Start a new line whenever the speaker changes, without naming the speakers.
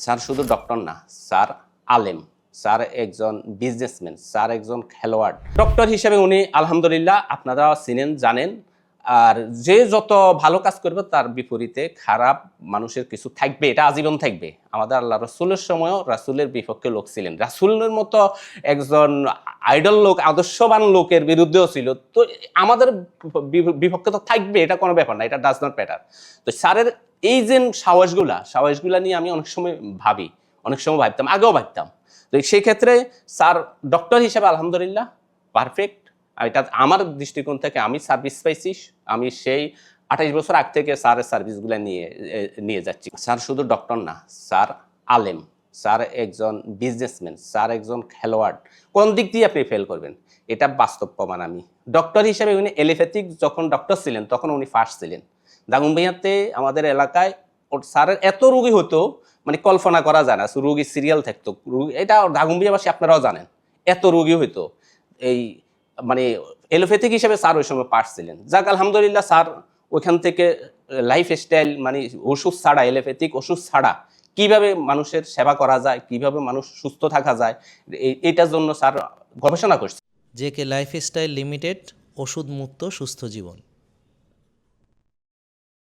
Sir শুধু doctor না, sir আলেম, স্যার একজন বিজনেসম্যান, স্যার একজন খেলোয়াড়। ডক্টর হিসেবে উনি আলহামদুলিল্লাহ আপনারা চিনেন, জানেন। আর যে যত ভালো কাজ করবে তার বিপরীতে খারাপ মানুষের কিছু থাকবে, এটা আজীবন থাকবে। আমাদের আল্লাহ রসুলের সময়ও রাসুলের বিপক্ষে লোক ছিলেন, রাসুলের মতো একজন আইডল লোক, আদর্শবান লোকের বিরুদ্ধেও ছিল। তো আমাদের বিপক্ষে তো থাকবে, এটা কোনো ব্যাপার না, এটা ডাজ নট ম্যাটার। তো স্যারের এই যে সাহসগুলা নিয়ে আমি অনেক সময় ভাবি, অনেক সময় ভাবতাম, আগেও ভাবতাম। তো সেই ক্ষেত্রে স্যার ডক্টর হিসেবে আলহামদুলিল্লাহ পারফেক্ট। এটা আমার দৃষ্টিকোণ থেকে আমি সার্ভিস পাইছি, আমি সেই 28 বছর আগ থেকে স্যারের সার্ভিসগুলো নিয়ে যাচ্ছি। স্যার শুধু ডক্টর না, স্যার আলেম, স্যার একজন বিজনেসম্যান, স্যার একজন খেলোয়াড়। কোন দিক দিয়ে আপনি ফেল করবেন, এটা বাস্তব প্রমাণ। আমি ডক্টর হিসেবে উনি এলোপ্যাথিক যখন ডক্টর ছিলেন তখন উনি ফার্স্ট ছিলেন। দাগনভূঞাতে আমাদের এলাকায় স্যারের এত রোগী হতো, মানে কল্পনা করা যায় না। রোগী সিরিয়াল থাকতো, এটা দাগনভূঞাবাসী আপনারাও জানেন, এত রোগী হইতো। এই মানে এলোপ্যাথিক হিসেবে স্যার ওই সময় পার্ট ছিলেন। যাক আলহামদুলিল্লাহ, স্যার ওইখান থেকে লাইফস্টাইল মানে ওষুধ ছাড়া, এলোপ্যাথিক ওষুধ ছাড়া কিভাবে মানুষের সেবা করা যায়, কিভাবে মানুষ সুস্থ থাকা যায়, এইটার জন্য স্যার গবেষণা করছে।
জেকে লাইফস্টাইল লিমিটেড, ওষুধ মুক্ত সুস্থ জীবন।